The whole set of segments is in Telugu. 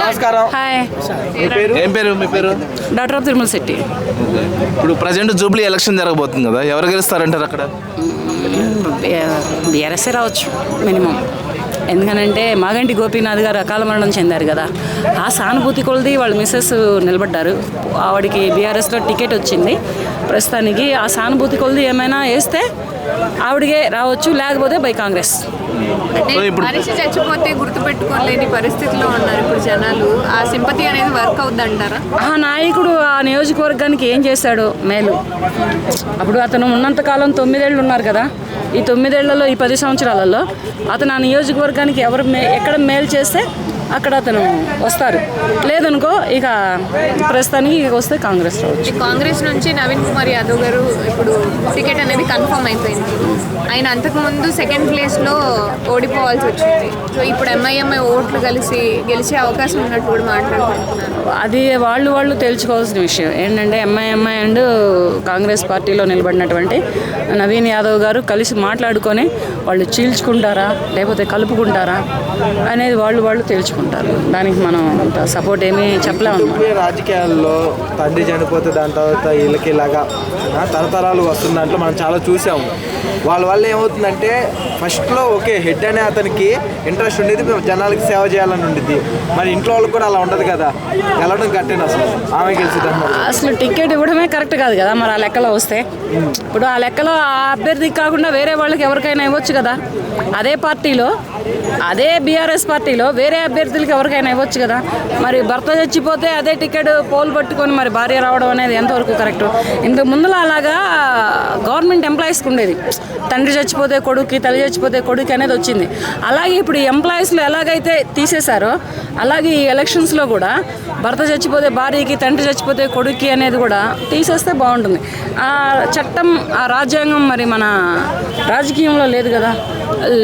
నమస్కారం. హాయ్, ఏం పేరు మీ పేరు? Doctor of Tirumala Shetty. ఇప్పుడు ప్రజెంట్ జూబ్లీ ఎలక్షన్ జరగబోతుంది కదా, ఎవరు గెలుస్తారంటారు అక్కడ? బీఆర్ఎస్ఏ రావచ్చు మినిమం. ఎందుకనంటే మాగంటి గోపీనాథ్ గారు అకాల మరణం చెందారు కదా, ఆ సానుభూతి కొలది వాళ్ళ మిస్సెస్ నిలబడ్డారు. ఆవిడకి బీఆర్ఎస్లో టికెట్ వచ్చింది. ప్రస్తుతానికి ఆ సానుభూతి కొలది ఏమైనా వేస్తే ఆవిడకే రావచ్చు, లేకపోతే బై కాంగ్రెస్. మనిషి చచ్చిపోతే గుర్తుపెట్టుకోలేని పరిస్థితిలో ఉన్నారు ఇప్పుడు జనాలు. ఆ సింపతి అనేది వర్క్ అవుద్ది అంటారా? ఆ నాయకుడు ఆ నియోజకవర్గానికి ఏం చేశాడో మేలు. అప్పుడు అతను ఉన్నంతకాలం 9 ఏళ్ళు ఉన్నారు కదా, ఈ 9 ఏళ్లలో ఈ 10 సంవత్సరాలలో అతను ఆ నియోజకవర్గానికి ఎక్కడ మేలు చేస్తే అక్కడ అతను వస్తారు. లేదనుకో ఇక ప్రస్తుతానికి వస్తే కాంగ్రెస్ రావచ్చు. కాంగ్రెస్ నుంచి నవీన్ కుమార్ యాదవ్ గారు ఇప్పుడు టికెట్ అనేది కన్ఫర్మ్ అయిపోయింది. ఆయన అంతకుముందు సెకండ్ ప్లేస్లో ఓడిపోవాల్సి వచ్చింది. సో ఇప్పుడు ఎంఐఎంఐ ఓట్లు కలిసి గెలిచే అవకాశం ఉన్నట్టు కూడా మాట్లాడుకుంటున్నారు. అది వాళ్ళు తేల్చుకోవాల్సిన విషయం ఏంటంటే ఎంఐఎంఐ అండ్ కాంగ్రెస్ పార్టీలో నిలబడినటువంటి నవీన్ యాదవ్ గారు కలిసి మాట్లాడుకొని వాళ్ళు చీల్చుకుంటారా లేకపోతే కలుపుకుంటారా అనేది వాళ్ళు తేల్చుకుంటారు. దానికి మనం అంత సపోర్ట్ ఏమీ చెప్పలేము. రాజకీయాల్లో తండ్రి చనిపోతే దాని తర్వాత వీళ్ళకి ఇలాగా తరతరాలు వస్తున్న దాంట్లో మనం చాలా చూసాము. వాళ్ళ వల్ల ఏమవుతుందంటే ఫస్ట్లో ఓకే హెడ్ అనే అతనికి ఇంట్రెస్ట్ ఉండేది, జనాలకి సేవ చేయాలని ఉండేది. మరి ఇంట్లో వాళ్ళకి కూడా అలా ఉండదు కదా, గెలవడం కట్టిన అసలు ఆమె గెలిచింది. అసలు టికెట్ ఇవ్వడమే కరెక్ట్ కాదు కదా మరి ఆ లెక్కలో వస్తే. ఇప్పుడు ఆ లెక్కలో ఆ అభ్యర్థికి కాకుండా వేరే వాళ్ళకి ఎవరికైనా ఇవ్వచ్చు కదా. అదే పార్టీలో అదే బీఆర్ఎస్ పార్టీలో వేరే అభ్యర్థులకి ఎవరికైనా ఇవ్వచ్చు కదా. మరి భర్త చచ్చిపోతే అదే టికెట్ పోల్ పట్టుకొని మరి భార్య రావడం అనేది ఎంతవరకు కరెక్ట్? ఇంతకు ముందులో అలాగా గవర్నమెంట్ ఎంప్లాయీస్కి ఉండేది, తండ్రి చచ్చిపోతే కొడుక్కి, తల్లి చచ్చిపోతే కొడుకు అనేది వచ్చింది. అలాగే ఇప్పుడు ఎంప్లాయీస్లో ఎలాగైతే తీసేశారో అలాగే ఈ ఎలక్షన్స్లో కూడా భర్త చచ్చిపోతే భార్యకి, తండ్రి చచ్చిపోతే కొడుక్కి అనేది కూడా తీసేస్తే బాగుంటుంది. ఆ చట్టం, ఆ రాజ్యాంగం మరి మన రాజకీయంలో లేదు కదా.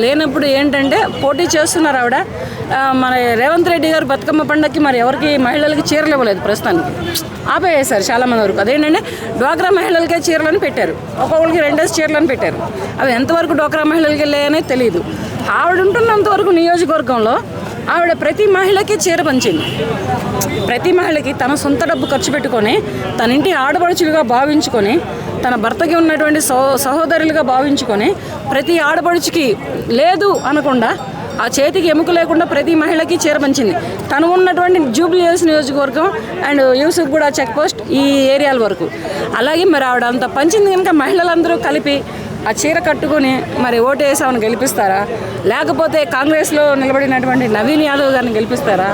లేనప్పుడు ఏంటంటే పోటీ చేస్తున్నారు ఆవిడ. మన రేవంత్ రెడ్డి గారు బతుకమ్మ పండగకి మరి ఎవరికి మహిళలకి చీరలు ఇవ్వలేదు, ప్రస్తుతానికి ఆపేసారు చాలామంది వరకు. అదేంటంటే డ్వాక్రా మహిళలకే చీరలను పెట్టారు, ఒక్కొక్కరికి 2 చీరలను పెట్టారు. అవి ఎంతవరకు డ్వాక్రా మహిళలకి వెళ్ళాయనే తెలియదు. ఆవిడ ఉంటున్నంతవరకు నియోజకవర్గంలో ఆవిడ ప్రతి మహిళకి చీర పంచింది. ప్రతి మహిళకి తన సొంత డబ్బు ఖర్చు పెట్టుకొని, తన ఇంటి ఆడపడుచులుగా భావించుకొని, తన భర్తకి ఉన్నటువంటి సహోదరులుగా భావించుకొని, ప్రతి ఆడపడుచుకి లేదు అనకుండా, ఆ చేతికి ఎముక లేకుండా ప్రతి మహిళకి చీర పంచింది. తను ఉన్నటువంటి జూబ్లీ హిల్స్ నియోజకవర్గం అండ్ యూసుఫ్ కూడా చెక్ పోస్ట్ ఈ ఏరియాల వరకు. అలాగే మరి ఆవిడ అంత పంచింది కనుక మహిళలందరూ కలిపి ఆ చీర కట్టుకొని మరి ఓటు వేసి ఆమెను గెలిపిస్తారా, లేకపోతే కాంగ్రెస్లో నిలబడినటువంటి నవీన్ యాదవ్ గారిని గెలిపిస్తారా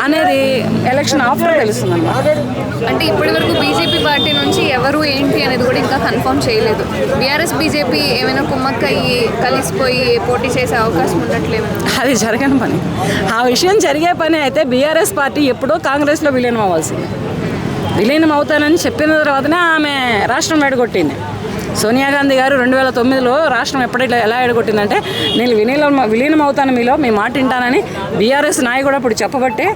అనేది ఎలక్షన్ ఆఫ్టర్ తెలుస్తుంది అన్నమాట. అంటే ఇప్పటి వరకు బీజేపీ పార్టీ నుంచి ఎవరు ఏంటి అనేది కూడా ఇంకా కన్ఫర్మ్ చేయలేదు. బీఆర్ఎస్ బీజేపీ ఏమైనా కుమ్మక్కయ్యి కలిసిపోయి పోటీ చేసే అవకాశం ఉండట్లేదు. అది జరగని పని. ఆ విషయం జరిగే పని అయితే బీఆర్ఎస్ పార్టీ ఎప్పుడో కాంగ్రెస్లో విలీనం అవ్వాల్సింది. విలీనం అవుతానని చెప్పిన తర్వాతనే ఆమె రాష్ట్రం ఎడగొట్టింది. సోనియా గాంధీ గారు 2009లో రాష్ట్రం ఎప్పుడైతే ఎలా ఎడగొట్టిందంటే, నేను విలీనం అవుతాను మీలో, మీ మాట వింటానని బీఆర్ఎస్ నాయకుడు అప్పుడు చెప్పబట్టే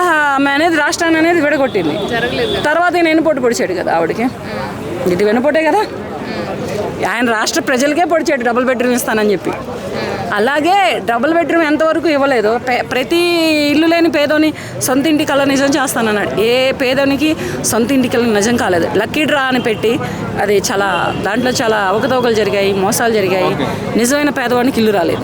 ఆమె అనేది రాష్ట్రాన్ని అనేది విడగొట్టింది. తర్వాత ఈయన వెనుపోటు పొడిచాడు కదా ఆవిడకి. ఇది వెనుపోటే కదా, ఆయన రాష్ట్ర ప్రజలకే పొడిచాడు డబుల్ బెడ్రూమ్ ఇస్తానని చెప్పి. అలాగే డబుల్ బెడ్రూమ్ ఎంతవరకు ఇవ్వలేదు. ప్రతి ఇల్లు లేని పేదోని సొంత ఇంటి కళ నిజం చేస్తానన్నాడు. ఏ పేదోనికి సొంత ఇంటి కళ నిజం కాలేదు. లక్కీ డ్రా అని పెట్టి అది దాంట్లో చాలా అవకతవకలు జరిగాయి, మోసాలు జరిగాయి. నిజమైన పేదవాడికి ఇల్లు రాలేదు.